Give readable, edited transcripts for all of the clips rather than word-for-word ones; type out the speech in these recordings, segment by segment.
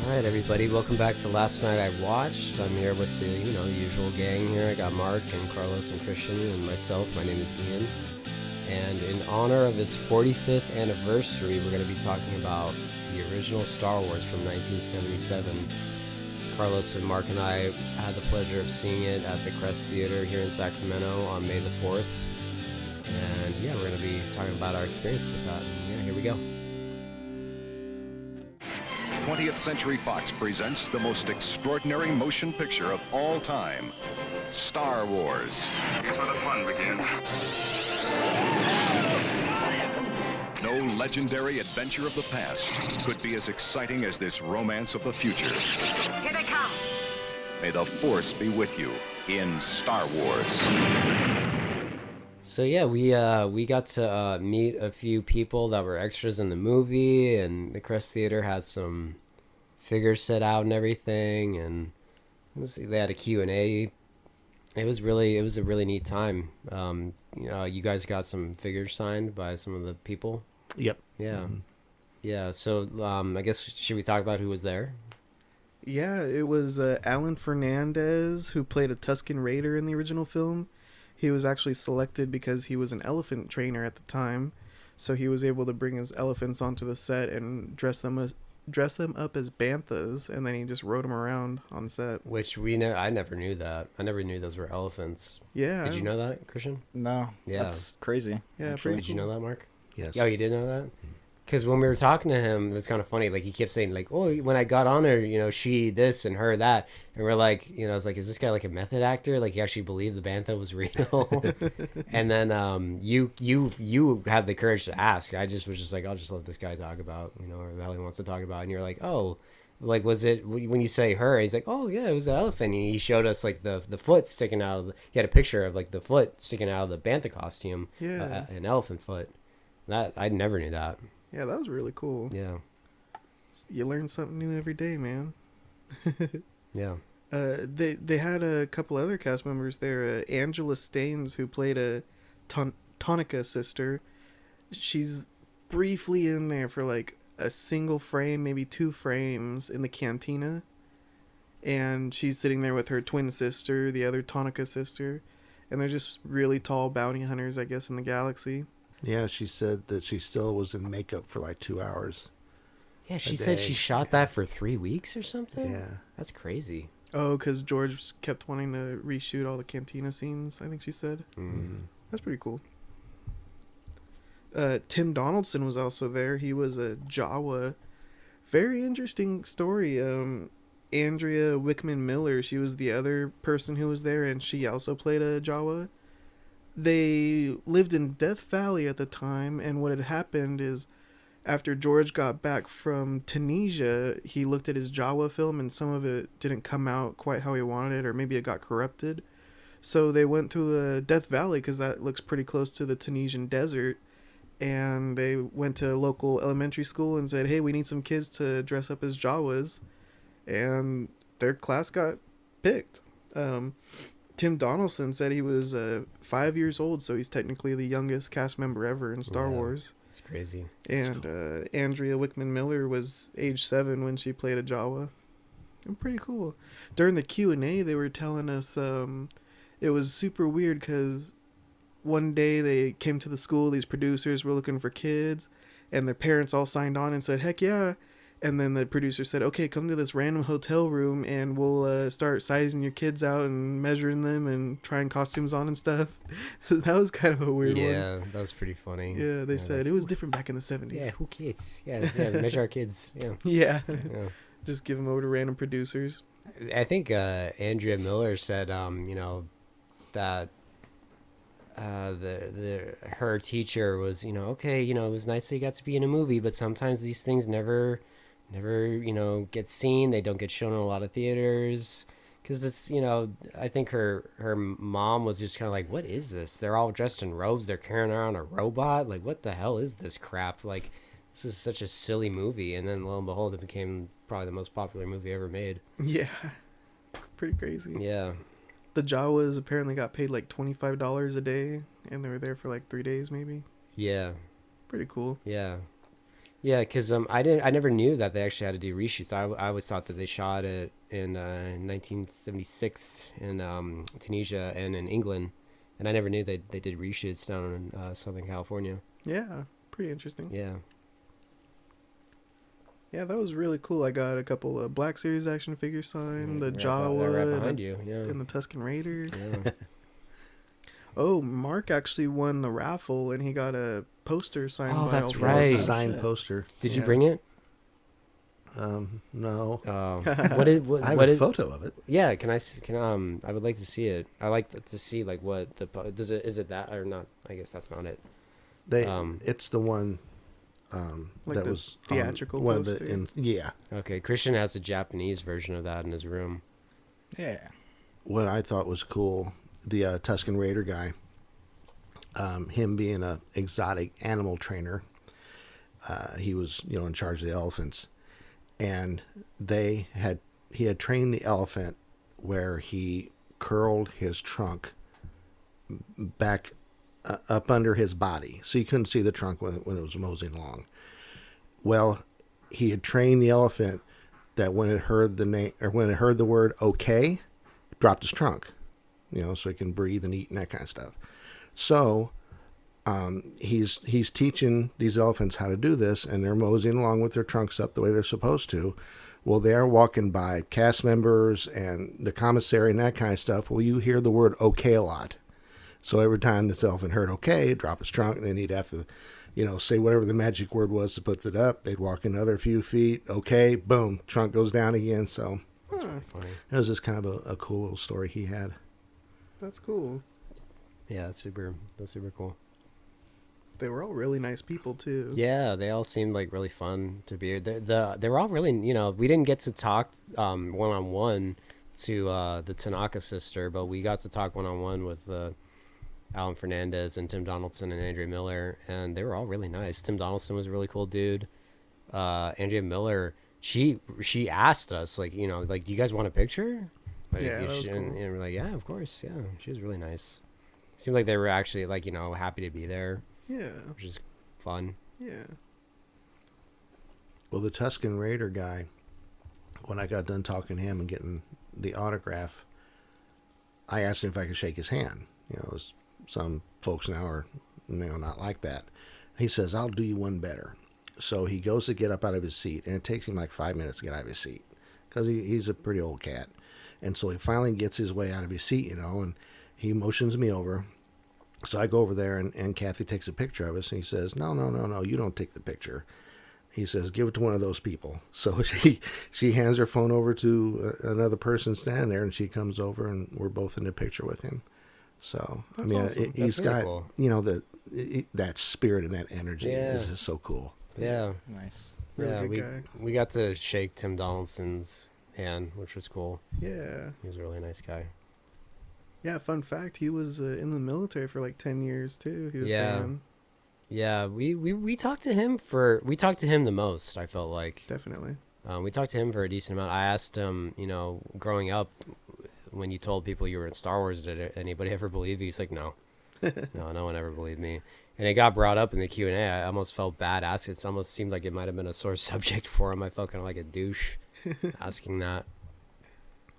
Alright everybody, welcome back to Last Night I Watched. I'm here with the, usual gang here. I got Mark and Carlos and Kristian and myself. My name is Ian. And in honor of its 45th anniversary, we're going to be talking about the original Star Wars from 1977. Carlos and Mark and I had the pleasure of seeing it at the Crest Theater here in Sacramento on May the 4th. And yeah, we're going to be talking about our experience with that. And yeah, here we go. 20th Century Fox presents the most extraordinary motion picture of all time, Star Wars. Here's where the fun begins. No legendary adventure of the past could be as exciting as this romance of the future. Here they come. May the Force be with you in Star Wars. So yeah, we got to meet a few people that were extras in the movie, and the Crest Theater had some figures set out and everything, and they had a Q&A. It was a really neat time. You guys got some figures signed by some of the people. Yep. Yeah. Mm-hmm. Yeah. So I guess should we talk about who was there? Yeah, it was Alan Fernandez, who played a Tuskan Raider in the original film. He was actually selected because he was an elephant trainer at the time, so he was able to bring his elephants onto the set and dress them up as banthas, and then he just rode them around on set. Which I never knew that. I never knew those were elephants. Yeah. Did you know that, Kristian? No. Yeah. That's crazy. Yeah. Did you know that, Mark? Yes. Oh, you did know that? Because when we were talking to him, it was kind of funny. Like, he kept saying, like, oh, when I got on her, she this and her that. And we're like, I was like, is this guy like a method actor? Like, he actually believed the bantha was real? And then you had the courage to ask. I just was just like, I'll just let this guy talk about, whatever the hell he wants to talk about. And you're like, oh, like, was it, when you say her, he's like, oh, yeah, it was an elephant. And he showed us, like, the foot sticking out of he had a picture of, like, the foot sticking out of the bantha costume. Yeah. An elephant foot. That I never knew that. Yeah, that was really cool. Yeah. You learn something new every day, man. Yeah. They had a couple other cast members there. Angela Staines, who played a Tonnika Sister. She's briefly in there for like a single frame, maybe 2 frames in the cantina. And she's sitting there with her twin sister, the other Tonnika Sister. And they're just really tall bounty hunters, I guess, in the galaxy. Yeah, she said that she still was in makeup for like 2 hours. Yeah, she said she shot that for 3 weeks or something? Yeah. That's crazy. Oh, because George kept wanting to reshoot all the cantina scenes, I think she said. Mm-hmm. That's pretty cool. Tim Donaldson was also there. He was a Jawa. Very interesting story. Andrea Wickman-Miller, she was the other person who was there, and she also played a Jawa. They lived in Death Valley at the time, and what had happened is after George got back from Tunisia, he looked at his Jawa film, and some of it didn't come out quite how he wanted it, or maybe it got corrupted. So they went to Death Valley, because that looks pretty close to the Tunisian desert, and they went to a local elementary school and said, hey, we need some kids to dress up as Jawas, and their class got picked. Tim Donaldson said he was 5 years old, so he's technically the youngest cast member ever in Star Wars. That's crazy. And Andrea Wickman-Miller was age 7 when she played a Jawa. And pretty cool. During the Q&A, they were telling us it was super weird because one day they came to the school, these producers were looking for kids, and their parents all signed on and said, heck yeah. And then the producer said, okay, come to this random hotel room and we'll start sizing your kids out and measuring them and trying costumes on and stuff. That was kind of a weird one. Yeah, that was pretty funny. Yeah, they said it was different back in the 70s. Yeah, who kids? Yeah, measure our kids. Yeah. Yeah. Yeah. Just give them over to random producers. I think Andrea Miller said, that her teacher was, okay, it was nice that you got to be in a movie, but sometimes these things never get seen. They don't get shown in a lot of theaters because it's, I think her mom was just kind of like, what is this? They're all dressed in robes. They're carrying around a robot. Like, what the hell is this crap? Like, this is such a silly movie. And then lo and behold, it became probably the most popular movie ever made. Yeah. Pretty crazy. Yeah. The Jawas apparently got paid like $25 a day, and they were there for like 3 days maybe. Yeah. Pretty cool. Yeah. Yeah, because I never knew that they actually had to do reshoots. I always thought that they shot it in 1976 in Tunisia and in England, and I never knew they did reshoots down in Southern California. Yeah, pretty interesting. Yeah. Yeah, that was really cool. I got a couple of Black Series action figures signed, the Right Jawa, behind you. Yeah. and the Tuscan Raider. Yeah. Oh, Mark actually won the raffle, and he got a poster signed Oh, by that's all right. four. Signed poster. Did you Yeah. bring it? No. Oh, what did I have what a did, photo of it. Yeah, I would like to see it. I like to see like what is it that or not? I guess that's not it. It's the one Like that the was theatrical one of poster? yeah. Okay, Kristian has a Japanese version of that in his room. Yeah. What I thought was cool, the Tuscan Raider guy, him being a exotic animal trainer, he was in charge of the elephants, and he had trained the elephant where he curled his trunk back up under his body, so you couldn't see the trunk when it was moseying along. Well, he had trained the elephant that when it heard the name or when it heard the word "okay," it dropped his trunk, so he can breathe and eat and that kind of stuff. So he's teaching these elephants how to do this, and they're moseying along with their trunks up the way they're supposed to. Well, they are walking by cast members and the commissary and that kind of stuff. Well, you hear the word "okay" a lot. So every time this elephant heard "okay," drop his trunk, and then he'd have to, say whatever the magic word was to put it up. They'd walk another few feet, "okay," boom, trunk goes down again. So That's really funny. it was just kind of a cool little story he had. That's cool. Yeah, that's super cool. They were all really nice people too. Yeah, they all seemed like really fun to be. They were all really, we didn't get to talk one on one to the Tonnika Sister, but we got to talk one on one with Alan Fernandez and Tim Donaldson and Andrea Miller, and they were all really nice. Tim Donaldson was a really cool dude. Andrea Miller, she asked us like, do you guys want a picture? Like, Yeah, that was cool. and we're like, yeah, of course, yeah. She was really nice. Seemed like they were actually like, happy to be there, Yeah. which is fun. Yeah. Well, the Tuscan Raider guy, when I got done talking to him and getting the autograph, I asked him if I could shake his hand. Some folks now are, not like that. He says, "I'll do you one better." So he goes to get up out of his seat, and it takes him like 5 minutes to get out of his seat because he's a pretty old cat. And so he finally gets his way out of his seat, and he motions me over. So I go over there, and Kathy takes a picture of us, and he says, no, you don't take the picture. He says, give it to one of those people. So she hands her phone over to another person standing there, and she comes over, and we're both in the picture with him. So, That's awesome. That's he's really got, cool. that spirit and that energy is just so cool. Yeah. Nice. Really Yeah, good guy. we got to shake Tim Donaldson's hand, which was cool. Yeah. He was a really nice guy. Yeah, fun fact, he was in the military for like 10 years too. He was Yeah. saying. Yeah, we talked to him the most, I felt like. Definitely. We talked to him for a decent amount. I asked him, growing up, when you told people you were in Star Wars, did anybody ever believe you? He's like, no. No one ever believed me. And it got brought up in the Q&A. I almost felt bad asking. It almost seemed like it might have been a sore subject for him. I felt kind of like a douche asking that.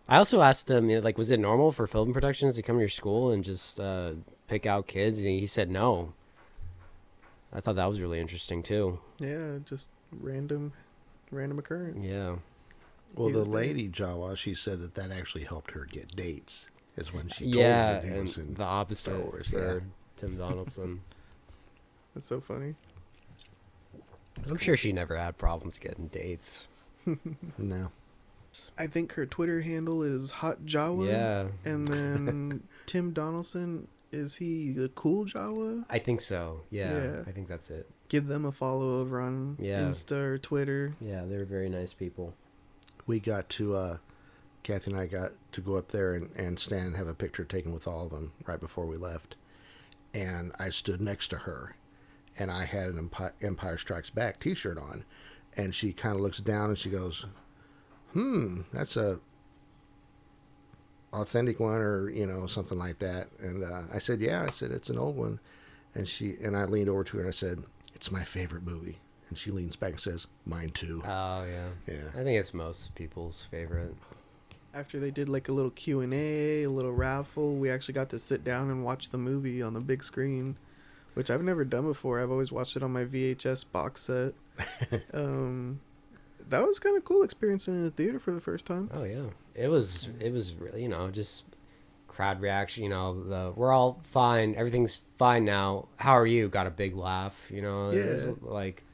I also asked him, was it normal for film productions to come to your school and just pick out kids? And he said no. I thought that was really interesting too. Yeah, just random occurrence. Yeah. Well, He the was there. lady, Jawas, she said that actually helped her get dates, is when she told Yeah, her that he and was in the opposite Star Wars, for yeah. Tim Donaldson. That's so funny. I'm sure she never had problems getting dates. No. I think her Twitter handle is Hot Jawa. Yeah. And then Tim Donaldson, is he the Cool Jawa? I think so. Yeah, Yeah. I think that's it. Give them a follow over on Yeah. Insta or Twitter. Yeah, they're very nice people. We got to, Kathy and I got to go up there and stand and have a picture taken with all of them right before we left. And I stood next to her, and I had an Empire Strikes Back t-shirt on. And she kind of looks down and she goes, that's a authentic one, or, something like that. And I said, yeah, it's an old one. And I leaned over to her and I said, it's my favorite movie. And she leans back and says, "Mine too." Oh yeah. Yeah. I think it's most people's favorite. After they did like a little Q&A, a little raffle, we actually got to sit down and watch the movie on the big screen, which I've never done before. I've always watched it on my VHS box set. That was kind of cool experiencing it in the theater for the first time. Oh yeah. It was really, you know, just crowd reaction, you know, we're all fine, everything's fine now. How are you? Got a big laugh, you know. Yeah. It was like,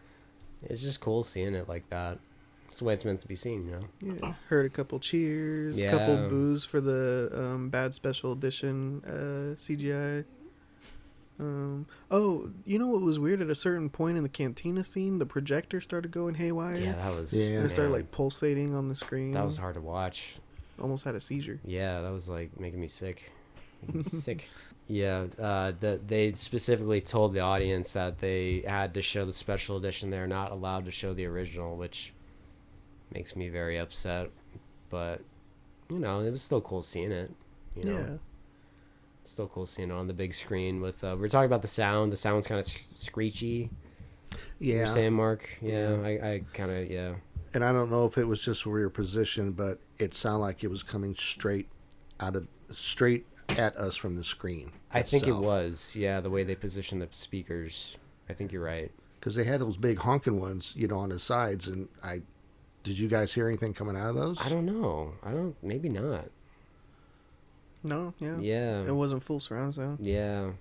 it's just cool seeing it like that. It's the way it's meant to be seen, you know. Yeah, heard a couple cheers, Yeah. couple boos for the bad special edition CGI. Oh, you know what was weird? At a certain point in the cantina scene, the projector started going haywire. Yeah, that was. Yeah. And it started man, like pulsating on the screen. that was hard to watch. Almost had a seizure. Yeah, that was like making me sick. Sick. Yeah, they specifically told the audience that they had to show the special edition. They're not allowed to show the original, which makes me very upset. But, you know, it was still cool seeing it. You know, Yeah. it's still cool seeing it on the big screen. With we were talking about the sound. The sound's kind of screechy. Yeah. You're saying, Mark? Yeah, Yeah. I kind of, yeah. And I don't know if it was just where we were positioned, but it sounded like it was coming straight at us from the screen. I think it itself. was, yeah, the way they positioned the speakers. I think you're right. Because they had those big honking ones, you know, on the sides, and did you guys hear anything coming out of those? I don't know. Maybe not. No, yeah. Yeah. It wasn't full surround sound. Yeah.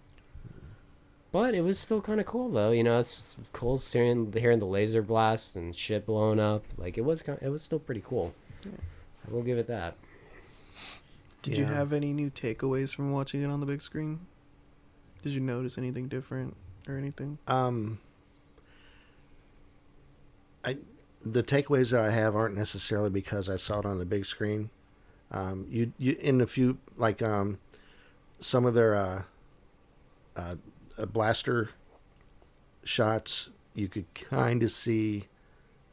But it was still kind of cool, though. You know, it's cool hearing the laser blasts and shit blowing up. Like, it was still pretty cool. Yeah. I will give it that. Did you Yeah. have any new takeaways from watching it on the big screen? Did you notice anything different or anything? The takeaways that I have aren't necessarily because I saw it on the big screen. You in a few like some of their blaster shots, you could kind of see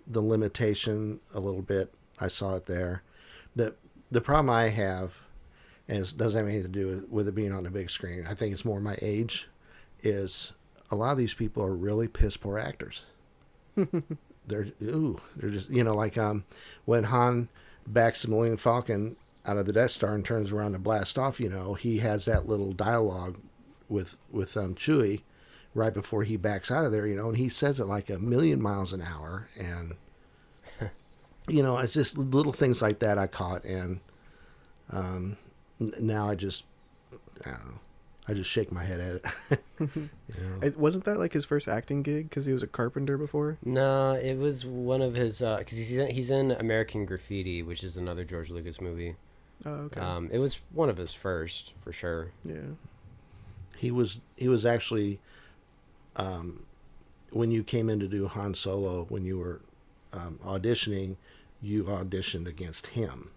the limitation a little bit. I saw it there. The problem I have, and it doesn't have anything to do with it being on the big screen, I think it's more my age, is a lot of these people are really piss poor actors. They're just, you know, like when Han backs the Millennium Falcon out of the Death Star and turns around to blast off, you know, he has that little dialogue with Chewie right before he backs out of there, you know, and he says it like a million miles an hour, and you know, it's just little things like that I caught, and now I don't know, I just shake my head at it. You know? Wasn't that like his first acting gig because he was a carpenter before? No, it was one of his because he's in American Graffiti, which is another George Lucas movie. Oh, okay. It was one of his first, for sure. Yeah. He was actually when you came in to do Han Solo, when you were auditioning, you auditioned against him.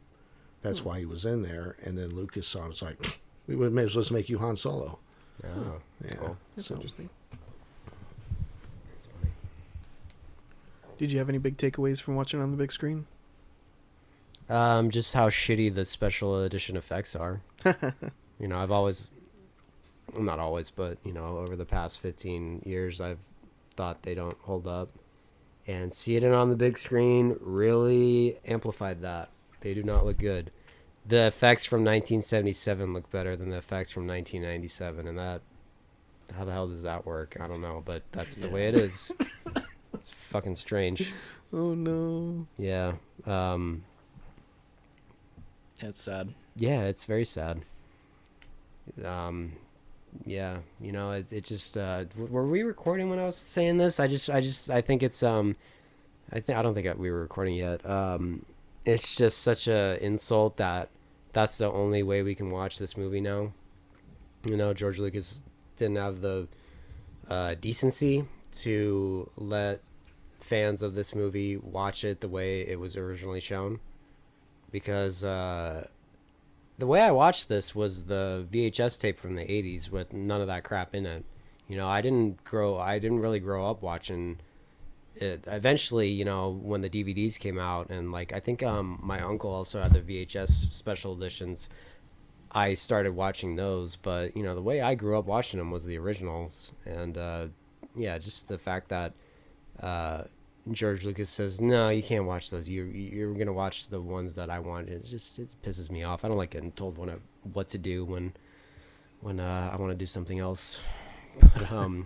That's why he was in there. And then Lucas saw it, was like, we may as well just make you Han Solo. Oh, that's cool. That's So, interesting. That's funny. Did you have any big takeaways from watching on the big screen? Just how shitty the special edition effects are. You know, not always, but, you know, over the past 15 years, I've thought they don't hold up. And seeing it on the big screen really amplified that. They do not look good. The effects from 1977 look better than the effects from 1997, and that, how the hell does that work? I don't know, but that's the way it is. It's fucking strange. Oh, no. Yeah. It's sad. Yeah, it's very sad. Yeah, you know, it just were we recording when I was saying this? I think it's I don't think we were recording yet. It's just such a insult that's the only way we can watch this movie now. You know, George Lucas didn't have the decency to let fans of this movie watch it the way it was originally shown, because the way I watched this was the VHS tape from the 80s with none of that crap in it. You know, I didn't really grow up watching it. Eventually, you know, when the DVDs came out, and like I think my uncle also had the VHS special editions, I started watching those. But you know, the way I grew up watching them was the originals, and yeah, just the fact that George Lucas says, no, you can't watch those. You're gonna watch the ones that I want. It pisses me off. I don't like getting told what to do when I want to do something else. But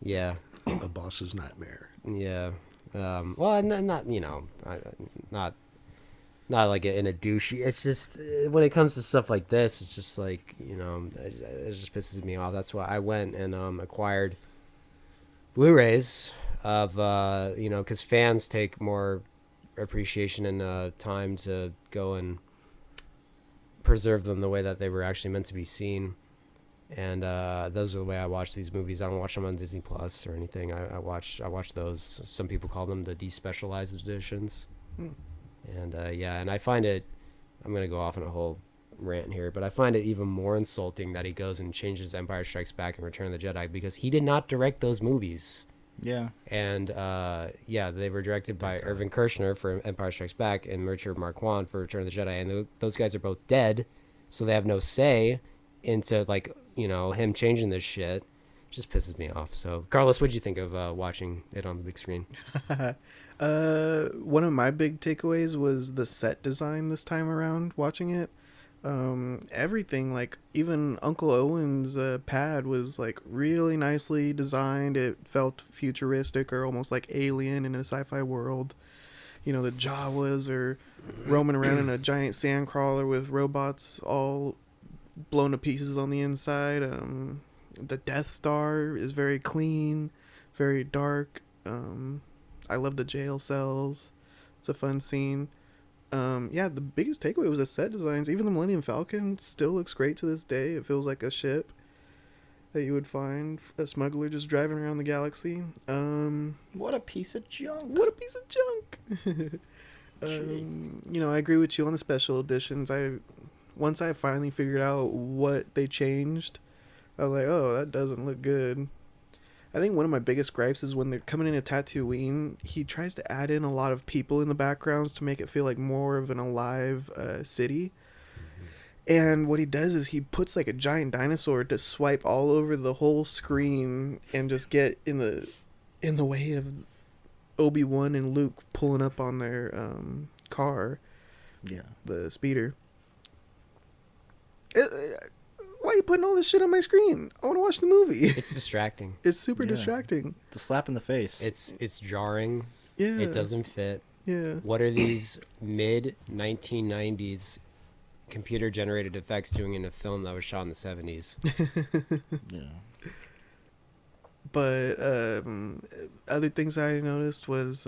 yeah, A boss's nightmare. yeah. Well, not not like in a douchey. It's just when it comes to stuff like this, it's just like it just pisses me off. That's why I went and acquired Blu-rays of because fans take more appreciation and time to go and preserve them the way that they were actually meant to be seen. And those are the way I watch these movies. I don't watch them on Disney Plus or anything. I watch those. Some people call them the despecialized editions. And and I find it. I'm gonna go off on a whole rant here, but I find it even more insulting that he goes and changes Empire Strikes Back and Return of the Jedi, because he did not direct those movies. Yeah. And they were directed by Irvin Kershner for Empire Strikes Back and Richard Marquand for Return of the Jedi, and those guys are both dead, so they have no say into him changing this shit. Just pisses me off. So Carlos, what'd you think of watching it on the big screen? One of my big takeaways was the set design this time around watching it. Everything, like even Uncle Owen's pad was like really nicely designed. It felt futuristic or almost like alien in a sci-fi world. The Jawas are roaming around in a giant sand crawler with robots all blown to pieces on the inside. The Death Star is very clean, very dark. I love the jail cells. It's a fun scene. The biggest takeaway was the set designs. Even the Millennium Falcon still looks great to this day. It feels like a ship that you would find a smuggler just driving around the galaxy. What a piece of junk. What a piece of junk. I agree with you on the special editions. Once I finally figured out what they changed, I was like, oh, that doesn't look good. I think one of my biggest gripes is when they're coming into Tatooine, he tries to add in a lot of people in the backgrounds to make it feel like more of an alive city. And what he does is he puts like a giant dinosaur to swipe all over the whole screen and just get in the way of Obi-Wan and Luke pulling up on their car. Yeah. The speeder. Why are you putting all this shit on my screen? I want to watch the movie. It's distracting. It's super distracting. The slap in the face. It's jarring. Yeah. It doesn't fit. Yeah. What are these mid 1990s computer generated effects doing in a film that was shot in the 70s? Yeah. But other things I noticed was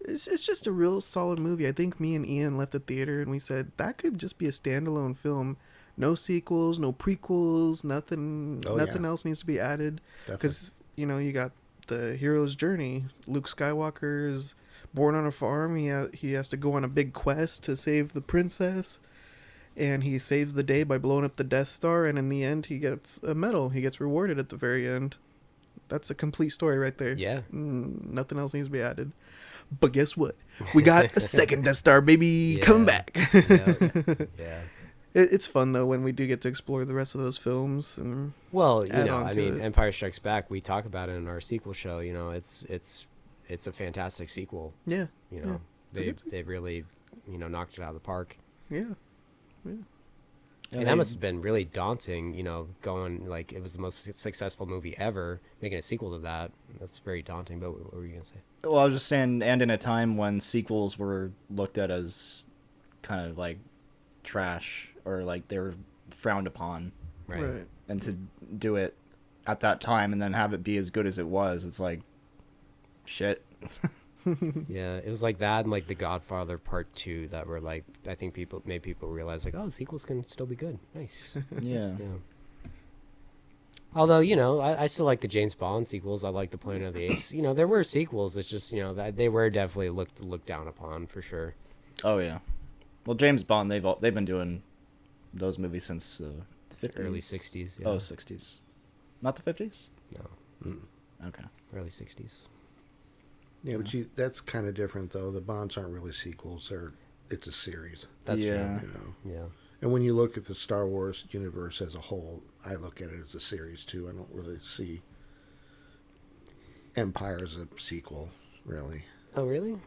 it's just a real solid movie. I think me and Ian left the theater and we said that could just be a standalone film. No sequels, no prequels, nothing else needs to be added. Because, you got the hero's journey. Luke Skywalker is born on a farm. He has to go on a big quest to save the princess. And he saves the day by blowing up the Death Star. And in the end, he gets a medal. He gets rewarded at the very end. That's a complete story right there. Yeah. Nothing else needs to be added. But guess what? We got a second Death Star, baby. Come back. Yeah. It's fun, though, when we do get to explore the rest of those films. And Empire Strikes Back, we talk about it in our sequel show. It's a fantastic sequel. Yeah. They really, knocked it out of the park. Yeah. And that must have been really daunting, going, like, it was the most successful movie ever, making a sequel to that. That's very daunting, but what were you going to say? Well, I was just saying, and in a time when sequels were looked at as kind of like trash, or like they were frowned upon. Right. And to do it at that time and then have it be as good as it was, it's like, shit. Yeah, it was like that and like The Godfather Part 2 that were like, I think made people realize like, oh, sequels can still be good. Nice. Yeah. Although, I still like the James Bond sequels. I like the Planet of the Apes. There were sequels. It's just, that they were definitely looked down upon for sure. Oh yeah. Well, James Bond, they've been doing those movies since the 50s. Early 60s. Yeah. Oh, 60s. Not the 50s? No. Okay. Early 60s. Yeah, but that's kind of different, though. The Bonds aren't really sequels. It's a series. That's yeah. true. Yeah. And when you look at the Star Wars universe as a whole, I look at it as a series, too. I don't really see Empire's a sequel, really. Oh, really?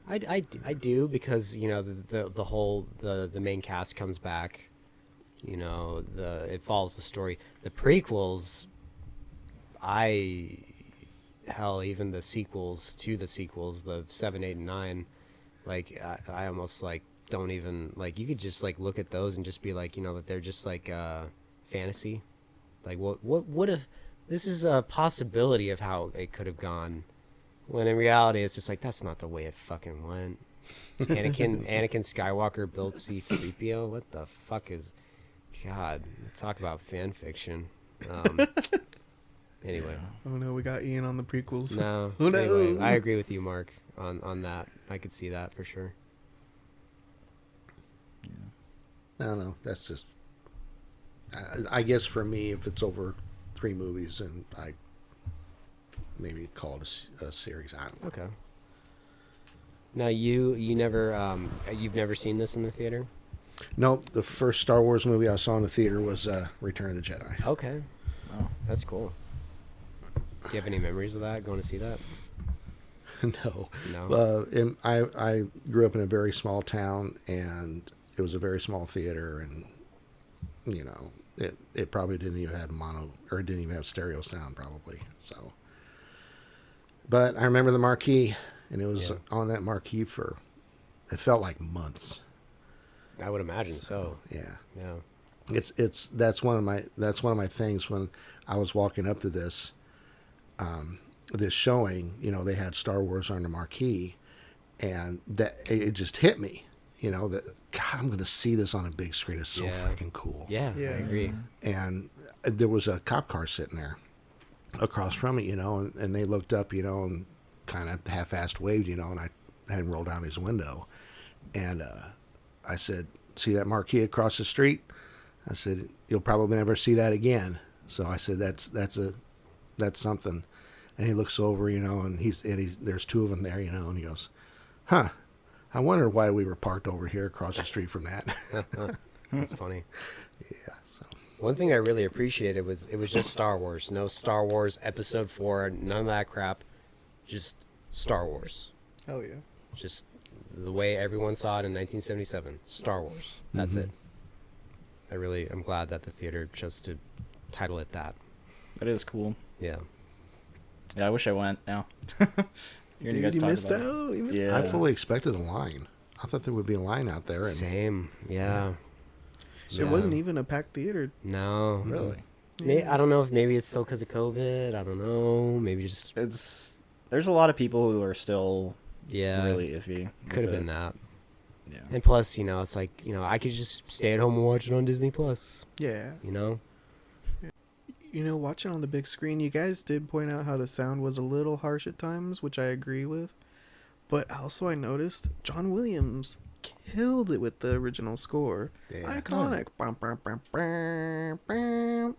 I do, because the whole the main cast comes back. It follows the story. The prequels, even the sequels to the sequels, the 7, 8, and 9, like I almost like don't even like. You could just like look at those and just be like, that they're just like fantasy. Like what if this is a possibility of how it could have gone, when in reality it's just like that's not the way it fucking went. Anakin Skywalker built C-3PO. What the fuck is? God, talk about fan fiction. Anyway. Oh no, we got Ian on the prequels. No. Oh no. Anyway, I agree with you, Mark, on that. I could see that for sure. I don't know. That's just. I guess for me, if it's over 3 movies, and I maybe call it a series. I don't know. Okay. Now you never you've never seen this in the theater? No, the first Star Wars movie I saw in the theater was Return of the Jedi. Okay. Oh, that's cool. Do you have any memories of that, going to see that? No. No. I grew up in a very small town, and it was a very small theater, and it probably didn't even have it didn't even have stereo sound probably. So, but I remember the marquee, and it was on that marquee for, it felt like months. I would imagine so. Yeah. Yeah. That's one of my things when I was walking up to this showing. They had Star Wars on the marquee, and that it just hit me. That God, I'm going to see this on a big screen. It's so freaking cool. Yeah, Yeah. I agree. And there was a cop car sitting there across from it, and they looked up, and kind of half-assed waved, and I had him roll down his window, and I said, "See that marquee across the street?" I said, "You'll probably never see that again." So I said, "That's something." And he looks over, and there's 2 of them there, and he goes, "Huh, I wonder why we were parked over here across the street from that." That's funny. Yeah. So One thing I really appreciated was it was just Star Wars. No Star Wars Episode 4, none of that crap. Just Star Wars. Hell yeah. Just the way everyone saw it in 1977. Star Wars. That's it. I'm glad that the theater chose to title it that. That is cool. Yeah. Yeah, I wish I went now. Dude, you missed out. You missed Yeah. I fully expected a line. I thought there would be a line out there. And Same. Yeah. It wasn't even a packed theater. No. Really? I don't know if maybe it's still because of COVID. I don't know. Maybe just There's a lot of people who are still really iffy. Could have with been it. that. Yeah. And plus, it's like, I could just stay at home and watch it on Disney Plus. Yeah. Watching on the big screen, you guys did point out how the sound was a little harsh at times, which I agree with. But also I noticed John Williams killed it with the original score. Yeah. Iconic. Bam, bam, bam, bam, bam.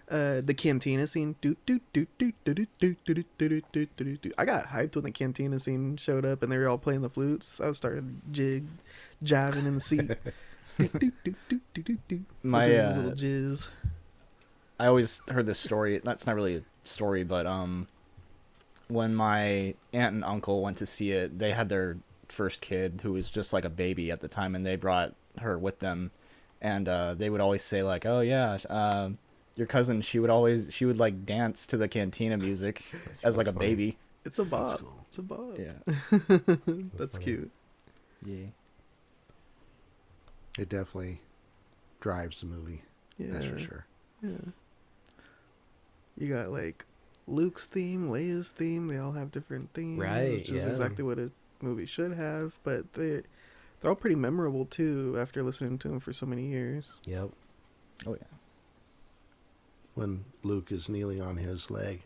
The cantina scene. I got hyped when the cantina scene showed up and they were all playing the flutes. I started jiving in the seat. My little jizz. I always heard this story. That's not really a story, but when my aunt and uncle went to see it, they had their first kid who was just like a baby at the time, and they brought her with them, and they would always say like, "Oh yeah, your cousin, she would like dance to the cantina music as like a funny. baby." It's a bop. cool. It's a bop. Yeah. That's cute. Yeah. It definitely drives the movie. Yeah. That's for sure. Yeah. You got like Luke's theme, Leia's theme. They all have different themes, Right, which is yeah. exactly what a movie should have. But they're all pretty memorable too. After listening to them for so many years. Yep. Oh yeah. When Luke is kneeling on his leg,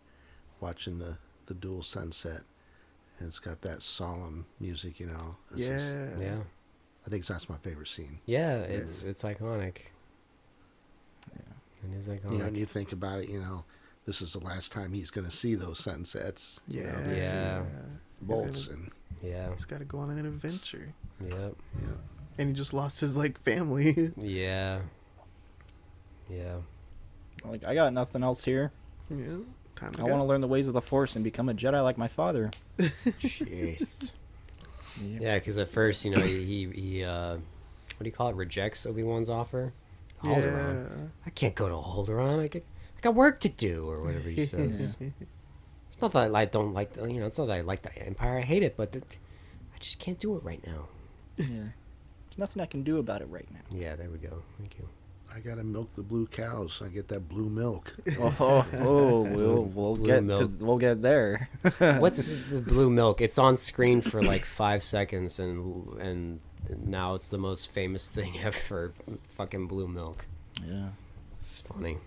watching the dual sunset, and it's got that solemn music, It's Yeah. just- Yeah. I think that's my favorite scene. Yeah, it's iconic. It is iconic. And you think about it, this is the last time he's going to see those sunsets. Yeah. Yeah. Bolts and Yeah. He's got to go on an adventure, Yep. and he just lost his family. Yeah. Yeah. Like I got nothing else here. Yeah. Time to I go. want to learn the ways of the Force and become a Jedi like my father. Jeez. Yeah, because at first, he what do you call it? Rejects Obi-Wan's offer. Alderaan. I can't go to Alderaan. I got work to do, or whatever he says. It's not that I don't like, it's not that I like the Empire. I hate it, but I just can't do it right now. Yeah. There's nothing I can do about it right now. Yeah, there we go. Thank you. I gotta milk the blue cows. I get that blue milk. We'll get there. What's the blue milk? It's on screen for like 5 seconds, and now it's the most famous thing ever. Fucking blue milk. Yeah. It's funny.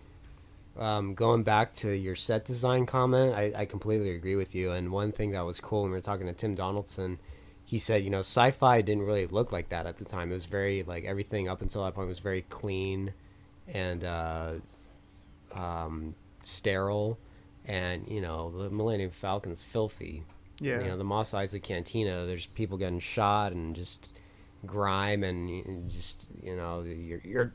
Going back to your set design comment, I completely agree with you. And one thing that was cool when we were talking to Tim Donaldson, he said, sci-fi didn't really look like that at the time. It was very, like, everything up until that point was very clean and sterile. And, the Millennium Falcon's filthy. Yeah. The Mos Eisley Cantina, there's people getting shot and just grime and just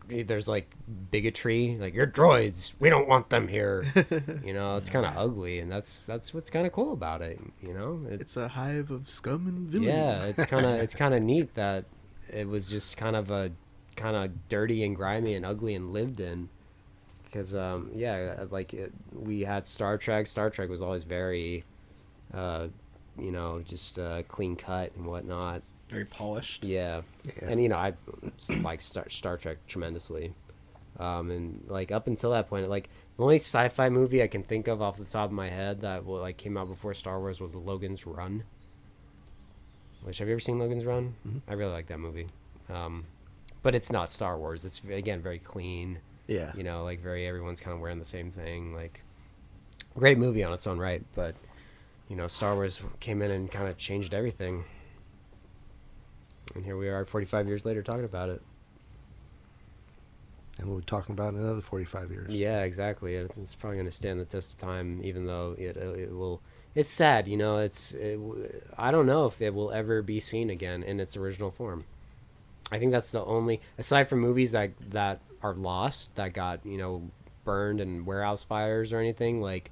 there's like bigotry, like, you're droids, we don't want them here. It's kind of ugly, and that's what's kind of cool about it. It's a hive of scum and villainy. Yeah, it's kind of neat that it was just kind of dirty and grimy and ugly and lived in, because we had Star Trek was always very just clean cut and whatnot. Very polished. Yeah. And I like Star Trek tremendously, and like up until that point, like the only sci-fi movie I can think of off the top of my head that came out before Star Wars was Logan's Run. Which, have you ever seen Logan's Run? Mm-hmm. I really like that movie, but it's not Star Wars. It's again very clean. Yeah. Everyone's kind of wearing the same thing. Like, great movie on its own right, but Star Wars came in and kind of changed everything. And here we are 45 years later talking about it. And we'll be talking about it in another 45 years. Yeah, exactly. It's probably going to stand the test of time, even though it will. It's sad, I don't know if it will ever be seen again in its original form. I think that's the only, aside from movies that are lost, that got, burned in warehouse fires or anything, like,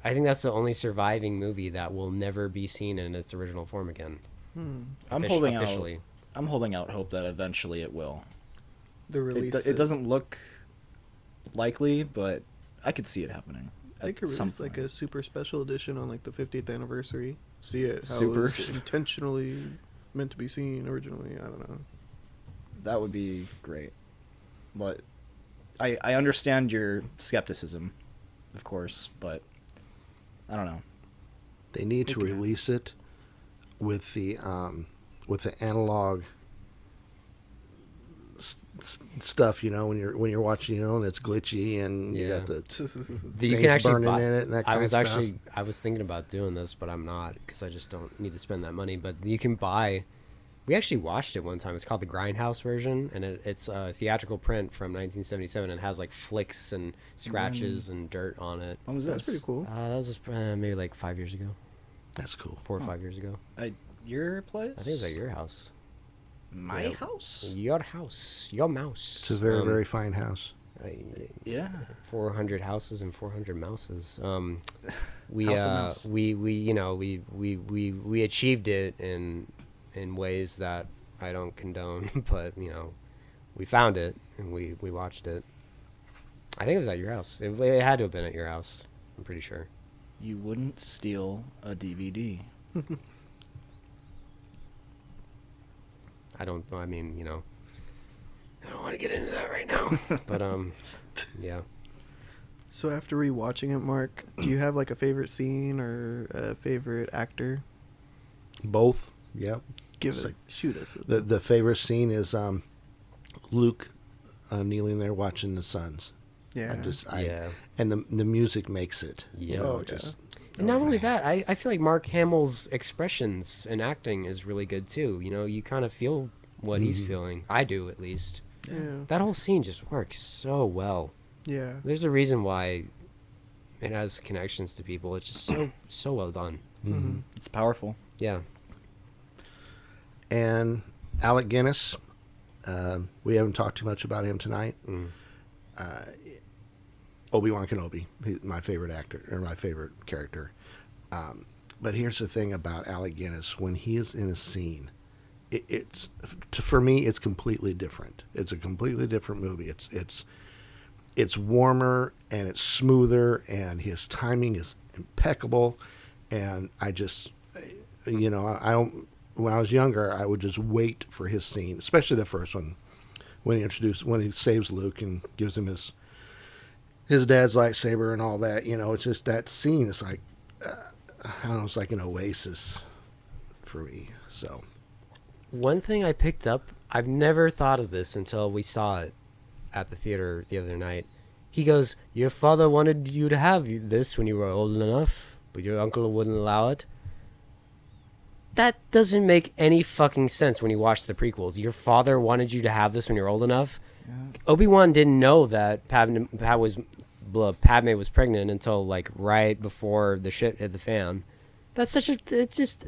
I think that's the only surviving movie that will never be seen in its original form again. I'm holding out hope that eventually it will. The release. It doesn't look likely, but I could see it happening. They could release like a super special edition on like the 50th anniversary. See it how Super. it was intentionally meant to be seen originally. I don't know. That would be great. But I understand your skepticism, of course, but I don't know. They need to release it with the analog stuff, when you're watching, and it's glitchy and you got the you can actually burning buy, in it and that kind of stuff. I was thinking about doing this, but I'm not, because I just don't need to spend that money. But you can buy. We actually watched it one time. It's called the Grindhouse version, and it's a theatrical print from 1977, and it has like flicks and scratches and dirt on it. When was this? That's pretty cool. That was maybe like 5 years ago. That's cool. 4 or 5 years ago. Your place? I think it was at your house. My house? Your house. Your mouse. It's a very, very fine house. Yeah. 400 houses and 400 mouses. We House of mouse. we achieved it in ways that I don't condone, but we found it and we watched it. I think it was at your house. It had to have been at your house. I'm pretty sure. You wouldn't steal a DVD. I don't know. I mean, I don't want to get into that right now. But yeah. So after rewatching it, Mark, do you have like a favorite scene or a favorite actor? Both. Yep. Shoot us with the favorite scene is Luke kneeling there watching the suns. Yeah. And the music makes it. Yeah. And Oh, not only that, I feel like Mark Hamill's expressions and acting is really good too. You kind of feel what he's feeling. I do, at least. Yeah. That whole scene just works so well. Yeah. There's a reason why it has connections to people. It's just so well done. Mm-hmm. It's powerful. Yeah. And Alec Guinness, we haven't talked too much about him tonight. Obi-Wan Kenobi, my favorite actor or my favorite character. But here's the thing about Alec Guinness: when he is in a scene, for me, it's completely different. It's a completely different movie. It's warmer and it's smoother, and his timing is impeccable. And I just, you know, when I was younger, I would just wait for his scene, especially the first one, when he saves Luke and gives him his dad's lightsaber and all that. You know, it's just that scene. It's like, I don't know, it's like an oasis for me. So, one thing I picked up, I've never thought of this until we saw it at the theater the other night. He goes, "Your father wanted you to have this when you were old enough, but your uncle wouldn't allow it." That doesn't make any fucking sense when you watch the prequels. Your father wanted you to have this when you're old enough. Yeah. Obi-Wan didn't know that Padme was pregnant until like right before the shit hit the fan. That's such a... It's just...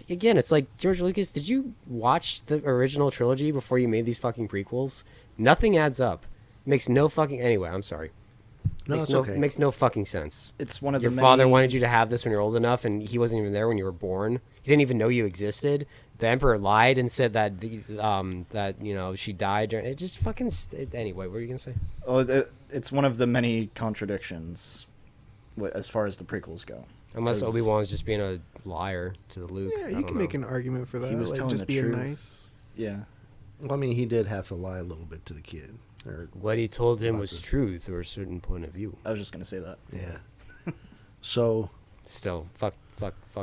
Again, it's like, George Lucas, did you watch the original trilogy before you made these fucking prequels? Nothing adds up. Makes no fucking... Anyway, I'm sorry. no, it's okay. Makes no fucking sense. It's one of Your the father many... wanted you to have this when you're old enough, and he wasn't even there when you were born. He didn't even know you existed. The Emperor lied and said that that you know she died. It just fucking... Anyway, what were you gonna say? Oh, it's one of the many contradictions as far as the prequels go. Unless Obi-Wan's just being a liar to Luke. Yeah, you can make an argument for that. He was like, telling just the being truth. nice. Yeah. Well, I mean, he did have to lie a little bit to the kid. Or What he told him About was this. truth or a certain point of view. I was just going to say that. yeah. So, Still, fuck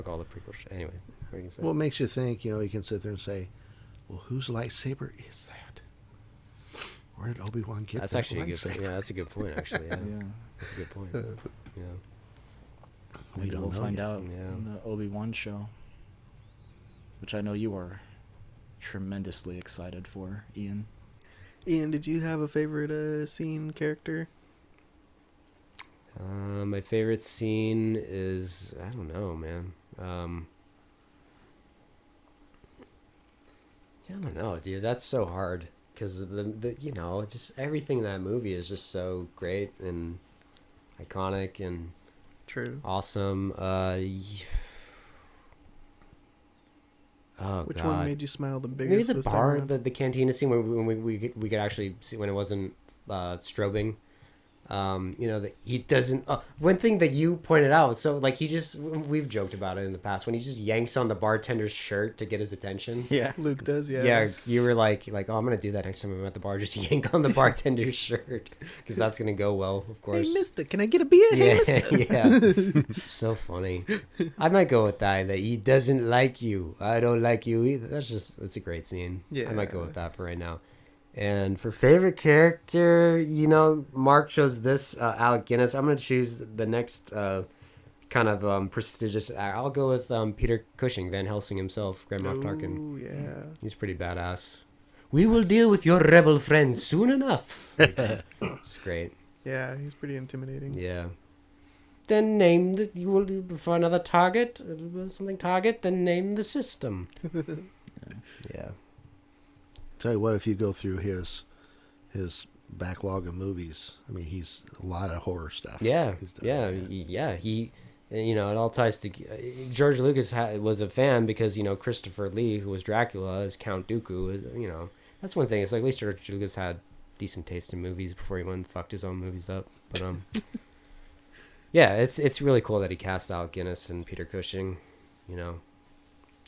all the prequel shit. Anyway, what are you gonna say? what makes you think? You know, you can sit there and say, "Well, whose lightsaber is that? Where did Obi-Wan get That's that actually a good. lightsaber?" Yeah, that's a good point. Actually, yeah, Yeah. that's a good point. Yeah. We Maybe don't we'll know find yet. out Yeah. in the Obi-Wan show, which I know you are tremendously excited for, Ian. Ian, did you have a favorite scene character? My favorite scene is, I don't know, man. I don't know, dude. That's so hard because the you know, just everything in that movie is just so great and iconic and True. awesome. Oh, Which God. one made you smile the biggest? Maybe the this time bar, around? the cantina scene when we could actually see when it wasn't strobing. You know, that he doesn't. One thing that you pointed out, so like we've joked about it in the past when he just yanks on the bartender's shirt to get his attention. Yeah. Luke does, yeah. Yeah, you were like, oh, I'm gonna do that next time I'm at the bar. Just yank on the bartender's shirt because that's gonna go well, of Hey, course. mister, can I get a beer? Hey, Yeah, mister. yeah. It's so funny. I might go with that. That he doesn't like you. I don't like you either. That's a great scene. I might go Yeah. with that for right now. And for favorite character, you know, Mark chose this, Alec Guinness. I'm gonna choose the next kind of prestigious. I'll go with Peter Cushing, Van Helsing himself, Grand Moff Tarkin. Oh, yeah. He's pretty badass. We will deal with your rebel friends soon enough. It's great. Yeah, he's pretty intimidating. Yeah. Then name the you will do for another target, target. Then name the system. Yeah. Tell you what, if you go through his backlog of movies, I mean, he's a lot of horror stuff. Yeah. He's done. Yeah. He, you know, it all ties to George Lucas was a fan because, you know, Christopher Lee, who was Dracula, is Count Dooku. You know, that's one thing. It's like at least George Lucas had decent taste in movies before he went and fucked his own movies up. But yeah, it's really cool that he cast Alec Guinness and Peter Cushing, you know.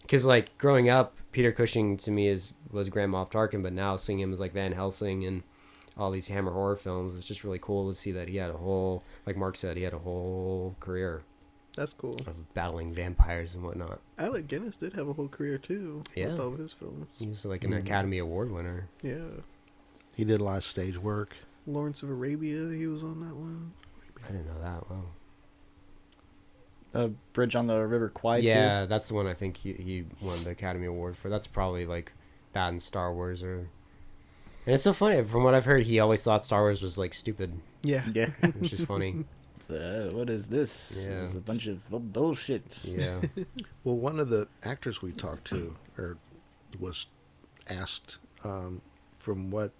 Because, like, growing up, Peter Cushing to me was Grand Moff Tarkin, but now seeing him as, like, Van Helsing and all these Hammer horror films, it's just really cool to see that he had a whole, like Mark said, he had a whole career That's cool. of battling vampires and whatnot. Alec Guinness did have a whole career, too, Yeah. with all of his films. He was, like, an Academy Award winner. Yeah. He did a lot of stage work. Lawrence of Arabia, he was on that one. I didn't know that. Wow. Bridge on the River Kwai, Yeah, that's the one I think he won the Academy Award for. That's probably, like, that and Star Wars or... And it's so funny. From what I've heard, he always thought Star Wars was, like, stupid, Yeah. too. Yeah. which is funny. What is this? Yeah. This is a bunch of bullshit. Yeah. Well, one of the actors we talked to was asked, from what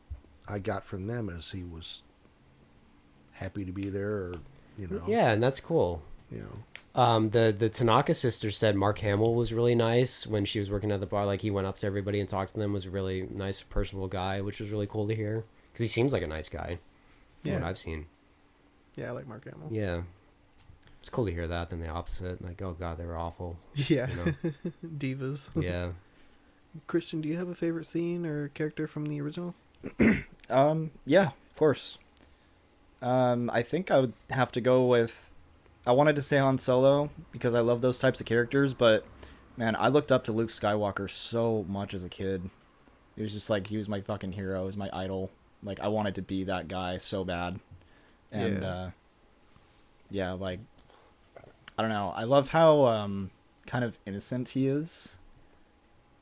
I got from them, as he happy to be there, or Yeah, and that's cool. you know. The Tonnika Sister said Mark Hamill was really nice when she was working at the bar. Like, he went up to everybody and talked to them. Was a really nice, personable guy, which was really cool to hear. Because he seems like a nice guy. Yeah. What I've seen. Yeah, I like Mark Hamill. Yeah. It's cool to hear that than the opposite. Like, oh, God, they were awful. Yeah. You know? Divas. Yeah. Kristian, do you have a favorite scene or character from the original? Yeah, of course. I think I would have to go with... I wanted to say Han Solo because I love those types of characters, but man, I looked up to Luke Skywalker so much as a kid. It was just like, he was my fucking hero, he was my idol. Like, I wanted to be that guy so bad. And yeah, like, I don't know. I love how kind of innocent he is.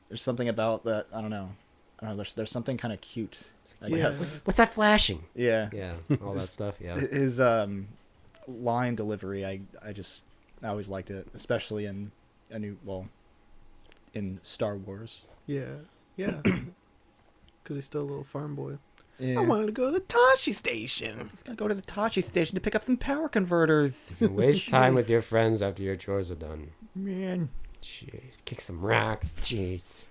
There's something about that, I don't know. There's something kind of cute, I guess. What's that flashing? Yeah. Yeah, all that stuff, yeah. His line delivery, I always liked it, especially in in Star Wars. Yeah. Yeah. Because he's still a little farm boy. Yeah. I wanted to go to the Tashi station. He's gonna go to the Tachi station to pick up some power converters. You waste time with your friends after your chores are done. Man. Jeez, kick some rocks. Jeez.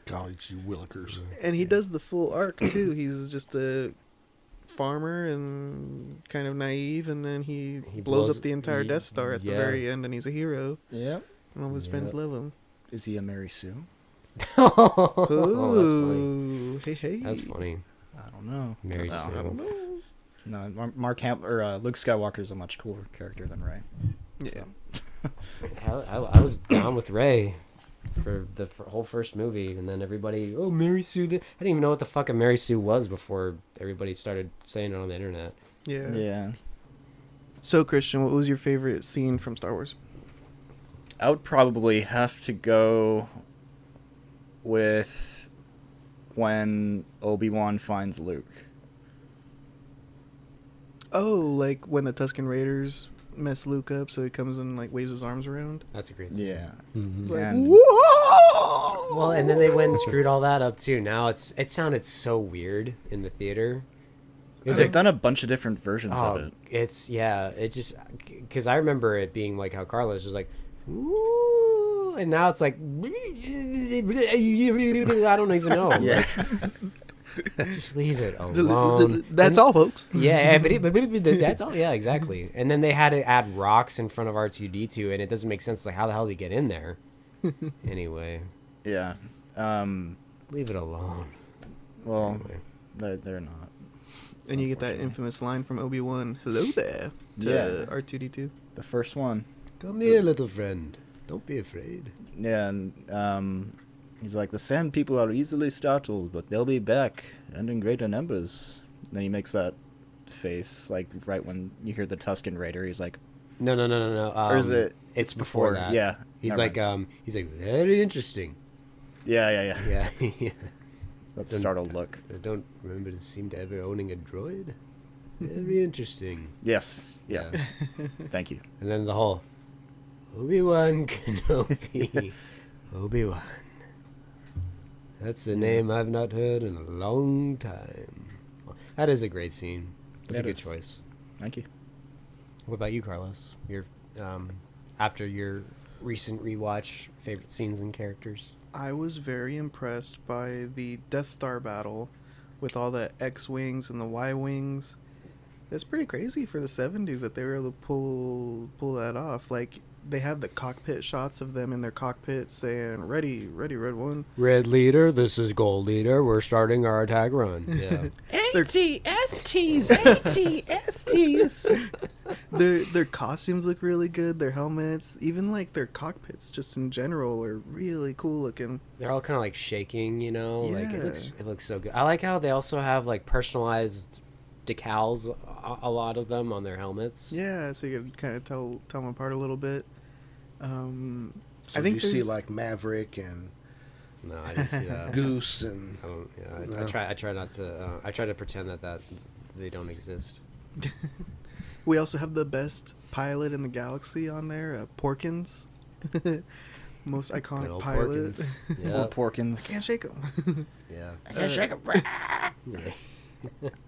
College, you willikers. And he does the full arc, too. He's just a farmer and kind of naive, and then he blows up the entire Death Star at the very end, and he's a hero. Yep. And all his friends love him. Is he a Mary Sue? Oh, that's funny. Hey. That's funny. I don't know. Mary Sue. I don't know. No, Luke Skywalker's a much cooler character than Rey. Yeah. So. I was down with Ray for the whole first movie, and then everybody, oh, Mary Sue. I didn't even know what the fuck a Mary Sue was before everybody started saying it on the internet. Yeah. Yeah. So, Kristian, what was your favorite scene from Star Wars? I would probably have to go with when Obi-Wan finds Luke. Oh, like when the Tusken Raiders mess Luke up, so he comes and like waves his arms around. That's a great scene. Yeah. Mm-hmm. Like, And- whoa! Well, and then they went and screwed all that up too. Now it sounded so weird in the theater. It was They've done a bunch of different versions of it. It just because I remember it being like how Carlos was like, ooh, and now it's like, I don't even know. Yeah. Like, just leave it alone. That's all, folks. Yeah, but that's all. Yeah, exactly. And then they had to add rocks in front of R2D2, and it doesn't make sense. Like, how the hell did he get in there? Anyway, Yeah. leave it alone. Well, Anyway. they're not. And you get that infamous line from Obi-Wan, "Hello there," to Yeah. R2D2. The first one. Come here, little friend. Don't be afraid. Yeah, and he's like, the Sand people are easily startled, but they'll be back, and in greater numbers. Then he makes that face, like, right when you hear the Tusken Raider, he's like... No. or is it... It's before that. Yeah. He's never like, mind. very interesting. Yeah. Yeah. That startled look. I don't remember to seem to ever owning a droid. Very interesting. Yes. Yeah. Thank you. And then the whole Obi-Wan Kenobi. Obi-Wan. That's a name I've not heard in a long time. That is a great scene. That's a good choice. Thank you. What about you, Carlos? Your after your recent rewatch, favorite scenes and characters? I was very impressed by the Death Star battle with all the X-Wings and the Y-Wings. It's pretty crazy for the 70s that they were able to pull that off. Like, they have the cockpit shots of them in their cockpits saying, ready, Red One. Red Leader, this is Gold Leader. We're starting our attack run. Yeah. ATSTs! Their costumes look really good. Their helmets, even like their cockpits, just in general, are really cool looking. They're all kind of like shaking, you know? Like Yeah. it looks so good. I like how they also have like personalized decals, a lot of them on their helmets. Yeah, so you could kind of tell them apart a little bit. So I think you see there's- like Maverick and No, I didn't see that. Goose and I don't. Yeah, No. I try not to. I try to pretend that they don't exist. We also have the best pilot in the galaxy on there, Porkins. Most Good iconic old pilot. Porkins. Or Yeah. Porkins. Can't shake him. Yeah. I can't shake 'em.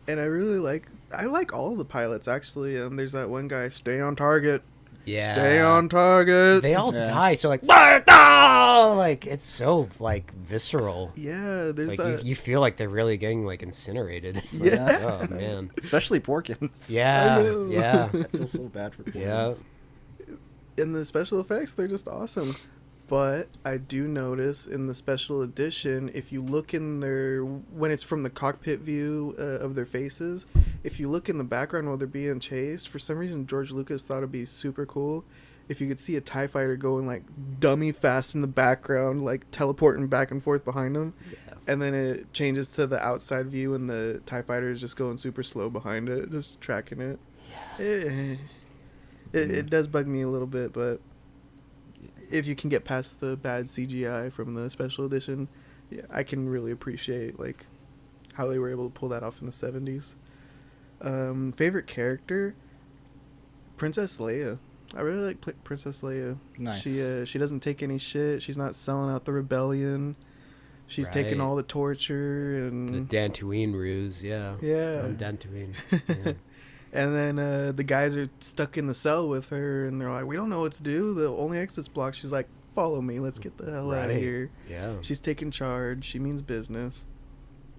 And I like all the pilots actually. There's that one guy, stay on target. Yeah. Stay on target. They all Yeah. die, so like, "Martha!" Like it's so like visceral. Yeah, there's Like that. you feel like they're really getting like incinerated. Like, Yeah. oh man. Especially Porkins. Yeah. know. Yeah. I feel so bad for Porkins. Yeah. And the special effects, they're just awesome. But I do notice in the special edition, if you look in their, when it's from the cockpit view of their faces, if you look in the background while they're being chased, for some reason George Lucas thought it'd be super cool if you could see a TIE fighter going like dummy fast in the background, like teleporting back and forth behind them. Yeah. And then it changes to the outside view and the TIE fighter is just going super slow behind it, just tracking it. Yeah. It does bug me a little bit, but if you can get past the bad CGI from the special edition, yeah, I can really appreciate like how they were able to pull that off in the 70s. Favorite character? Princess Leia. I really like Princess Leia. Nice. She doesn't take any shit. She's not selling out the rebellion. She's taking Right. all the torture The and Dantooine ruse, yeah. yeah. Dantooine. Yeah. And then the guys are stuck in the cell with her, and they're like, "We don't know what to do. The only exit's blocked." She's like, "Follow me. Let's get the hell out of Right. here." Yeah. She's taking charge. She means business.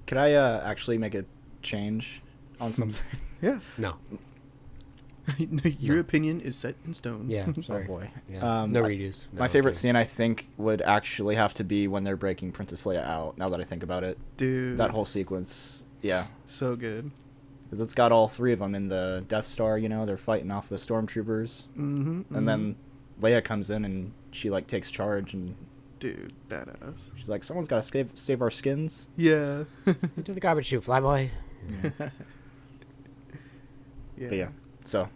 Could I actually make a change on something? Yeah. No. Your opinion is set in stone. Yeah. Oh Sorry. boy. Yeah. No redos. No, My favorite okay. scene, I think, would actually have to be when they're breaking Princess Leia out. Now that I think about it, Dude. that whole sequence, yeah, So good. because it's got all three of them in the Death Star. You know, they're fighting off the stormtroopers, Mm-hmm. and then Leia comes in and she like takes charge, and Dude, badass. she's like, "Someone's got to save our skins." Yeah. Into the garbage chute, flyboy. Yeah. But yeah, so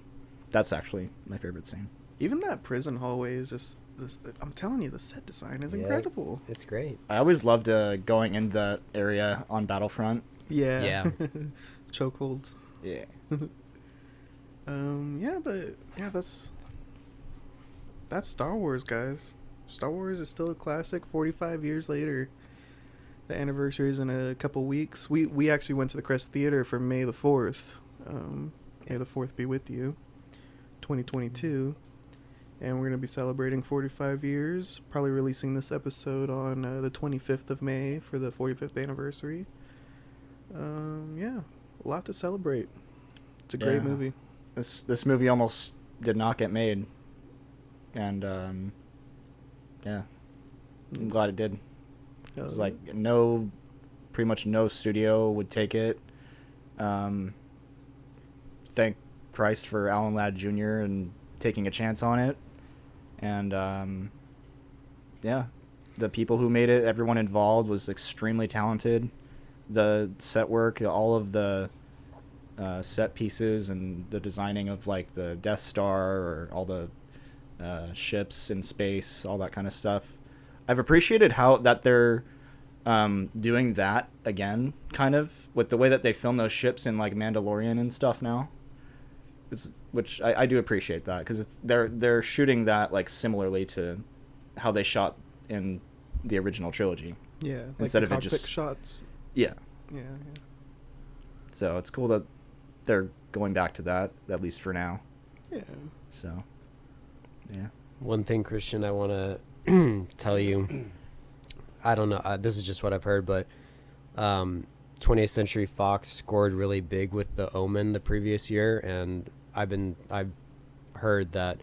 that's actually my favorite scene. Even that prison hallway is just this. I'm telling you, the set design is Yeah. incredible. It's great. I always loved going in that area on Battlefront. Yeah. Yeah. Chokeholds. Yeah. Yeah, but yeah, that's Star Wars, guys. Star Wars is still a classic 45 years later. The anniversary is in a couple weeks. We actually went to the Crest Theater for May the 4th. May the 4th be with you. 2022. And we're going to be celebrating 45 years. Probably releasing this episode on the 25th of May for the 45th anniversary. Yeah, a lot to celebrate. It's a great Yeah. movie. This movie almost did not get made, and yeah, I'm glad it did. It was like pretty much no studio would take it. Thank Christ for Alan Ladd Jr. and taking a chance on it, and yeah, the people who made it, everyone involved was extremely talented. The set work, all of the set pieces and the designing of like the Death Star or all the ships in space, all that kind of stuff. I've appreciated how that they're doing that again, kind of with the way that they film those ships in like Mandalorian and stuff now. Which I do appreciate that, because they're shooting that like similarly to how they shot in the original trilogy. Yeah, like Instead the of it cockpit just- shots. Yeah. Yeah. So it's cool that they're going back to that, at least for now. Yeah. So, yeah. One thing, Christian, I want to tell you. I don't know. This is just what I've heard, but 20th Century Fox scored really big with The Omen the previous year, and I've heard that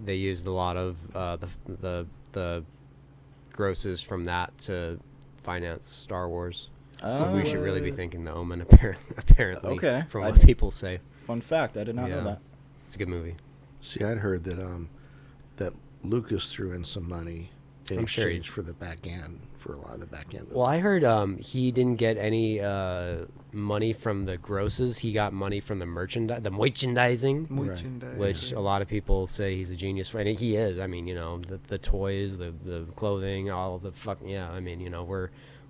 they used a lot of the grosses from that to finance Star Wars. So we should really be thinking The Omen, apparently. Okay. From what people say, Fun fact, I did not know that. it's a good movie. See, I'd heard that Lucas threw in some money in I'm sure he- exchange for the back end, for a lot of the back end. Well, I heard he didn't get any money from the grosses. He got money from the merchandising, Merchandise. which a lot of people say he's a genius for. And he is. I mean, the toys, the clothing, all the yeah. I mean,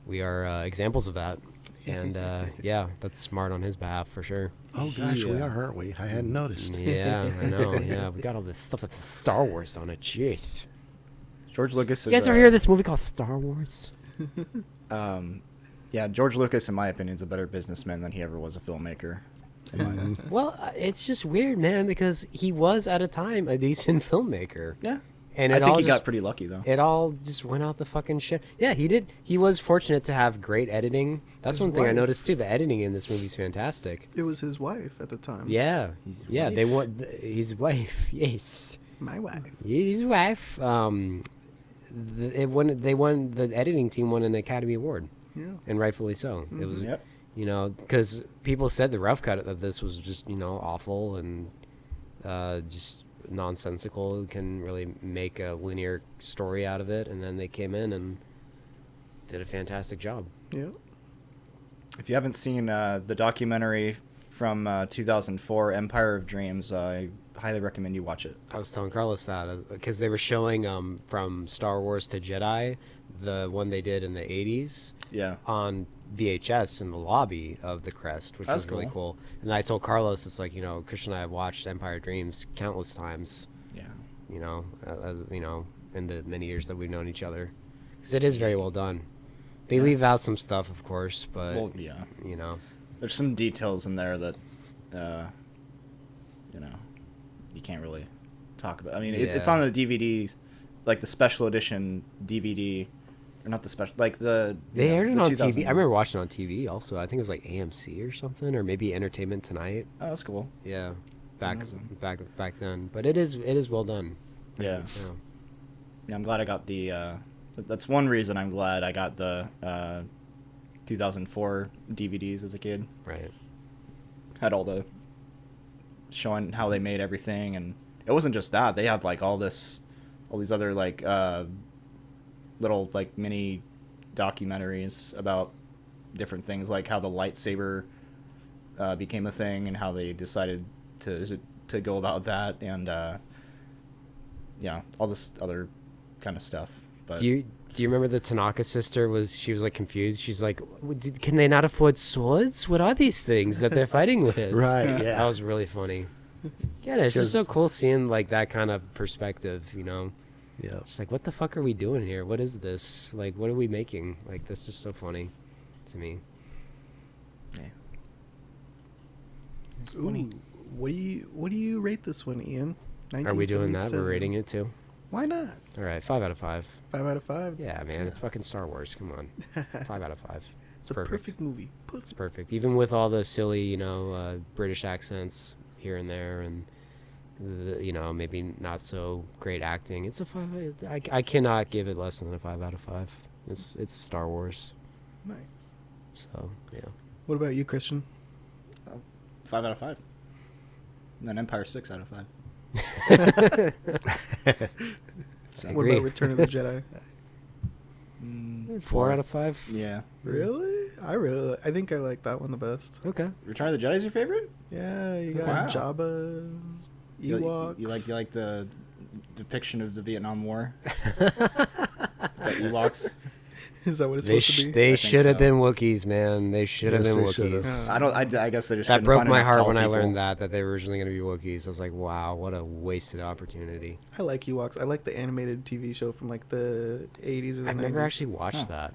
we are examples of that. And yeah, that's smart on his behalf for sure. Oh gosh, we are, aren't we? I hadn't noticed. Yeah, I know. Yeah, we got all this stuff that's Star Wars on it. Jeez. George Lucas You guys ever hear of this movie called Star Wars? Yeah, Yeah, George Lucas, in my opinion, is a better businessman than he ever was a filmmaker. Well, it's just weird, man, because he was at a time a decent filmmaker. Yeah. And I it think all he just, got pretty lucky, though. It all just went out the fucking shit. Yeah, he did. He was fortunate to have great editing. That's His one thing I wife. noticed too. The editing in this movie is fantastic. It was his wife at the time. Yeah, His yeah. wife? They want his wife. Yes, My wife. his wife. They won. The editing team won an Academy Award, Yeah. and rightfully so. It was, Yep. you know, because people said the rough cut of this was just, you know, awful and just nonsensical. It can really make a linear story out of it, and then they came in and did a fantastic job. Yeah. If you haven't seen the documentary from 2004, Empire of Dreams, I highly recommend you watch it. I was telling Carlos that because they were showing from Star Wars to Jedi, the one they did in the 80s, Yeah. on VHS in the lobby of the Crest, which That's was really cool. And I told Carlos, it's like, you know, Kristian and I have watched Empire of Dreams countless times, Yeah. you know, in the many years that we've known each other, because it is very well done. They leave out some stuff, of course, but Well, yeah. you know, There's some details in there that, you know, you can't really talk about. I mean, it's Yeah. on the DVD, like the special edition DVD, or not the special, like the... they aired it the on 2000 TV. I remember watching it on TV. Also, I think it was like AMC or something, or maybe Entertainment Tonight. Oh, that's cool. Yeah, back Amazing. back then. But it is well done. Yeah. Yeah. Yeah, I'm glad I got the... that's one reason I'm glad I got the 2004 DVDs as a kid. Right. Had all the... showing how they made everything, and it wasn't just that. They had, like, all these other, like, little, like, mini documentaries about different things, like how the lightsaber became a thing and how they decided to go about that, and yeah, all this other kind of stuff. But Do you remember the Tonnika sister she was like confused? She's like, can they not afford swords? What are these things that they're fighting with? Right, yeah. That was really funny. Yeah, it's just so cool seeing like that kind of perspective, you know. Yeah. It's like, what the fuck are we doing here? What is this? Like, what are we making? Like, this is so funny to me. yeah. It's Ooh, funny. what do you rate this one, Ian? Are we doing that? 1977. We're rating it too? Why not? All right, 5 out of 5. 5 out of 5. Yeah, man, it's fucking Star Wars. Come on. 5 out of 5. It's It's a perfect movie. It's perfect. Even with all the silly, you know, British accents here and there, and you know, maybe not so great acting. It's a 5. I cannot give it less than a 5 out of 5. It's Star Wars. Nice. So yeah. What about you, Kristian? 5 out of 5. And then Empire 6 out of 5. So, What agree. about Return of the Jedi? 4 out of 5. yeah. Really? I think I like that one the best. Okay. Return of the Jedi is your favorite? Yeah, you got Wow. Jabba, Ewoks. You like the depiction of the Vietnam War? The Ewoks? Is that what it's They supposed to be? they I think should have so. been Wookiees, man. They should have Yes, been they should have. Wookiees. Yeah. I guess they just That couldn't broke find my enough heart tall when I people. learned that they were originally going to be Wookiees. I was like, wow, what a wasted opportunity. I like Ewoks. I like the animated TV show from like the 80s or the I've 90s. never actually watched Huh.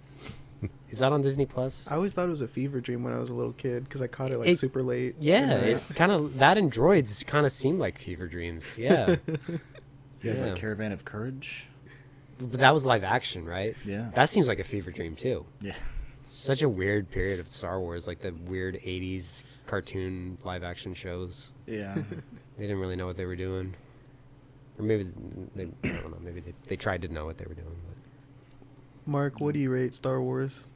that. Is that on Disney Plus? I always thut it was a fever dream when I was a little kid because I caught it like It- super late. Yeah, And, it kind of that and droids kind of seemed like fever dreams. Yeah, You guys Yeah. like Caravan of Courage? but that was live action, right? Yeah. That seems like a fever dream too. Yeah. Such a weird period of Star Wars, like the weird '80s cartoon live action shows. Yeah. They didn't really know what they were doing, or maybe they I don't know. Maybe they tried to know what they were doing. But Mark, what do you rate Star Wars?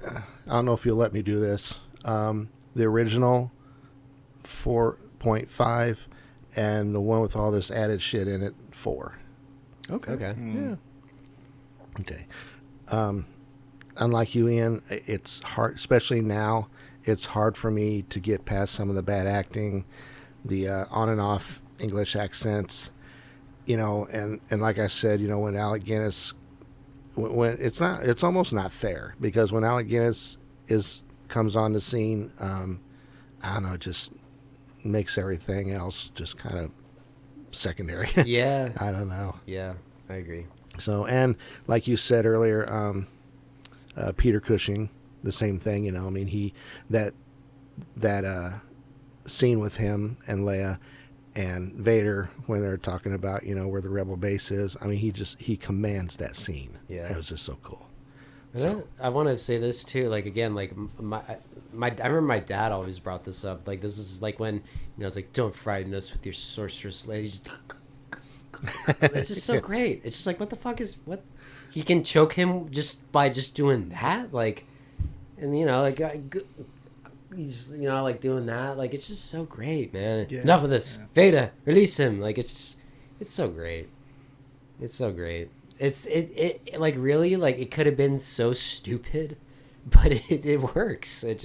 I don't know if you'll let me do this. The original 4.5, and the one with all this added shit in it 4. Okay. okay, Yeah. Okay. Unlike you, Ian, it's hard, especially now. It's hard for me to get past some of the bad acting, the on and off English accents, you know, and like I said, you know, when Alec Guinness, when it's almost not fair, because when Alec Guinness comes on the scene, I don't know, it just makes everything else just kind of secondary. yeah, I don't know. yeah, I agree. So, and like you said earlier, Peter Cushing, the same thing. You know, I mean, that scene with him and Leia and Vader when they're talking about, you know, where the rebel base is. I mean, he commands that scene. Yeah. It was just so cool. So. I want to say this too, like, again, like I remember my dad always brought this up. Like, this is like when, you know, it's like, don't frighten us with your sorceress lady. It's just so great. It's just like, what the fuck is what? He can choke him just by just doing that, like, and you know, like he's, you know, like doing that, like, it's just so great, man. Yeah. Enough of this, Veda, release him. Like, it's so great. It's so great. It like, really, like, it could have been so stupid, but it works. It's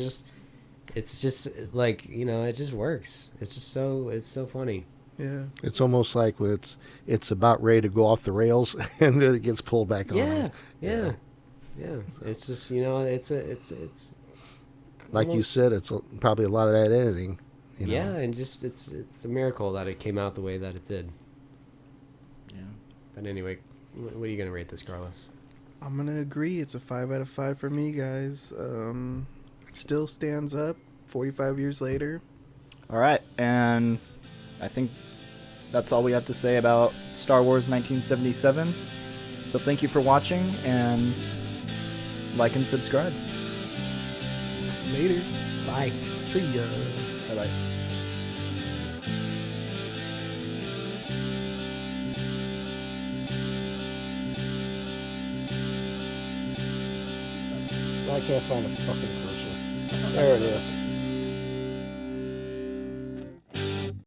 just like, you know, it just works. It's so funny. Yeah. It's almost like when it's about ready to go off the rails and then it gets pulled back on. Yeah. It's just, you know, it's like almost, you said, it's probably a lot of that editing. You know? Yeah, and just it's a miracle that it came out the way that it did. Yeah. But anyway, what are you gonna rate this, Carlos? I'm gonna agree. It's a 5 out of 5 for me, guys. Still stands up 45 years later. All right, and I think that's all we have to say about Star Wars 1977. So thank you for watching, and like and subscribe. Later. Bye. See ya. Bye-bye. I can't find a fucking cursor. There it is.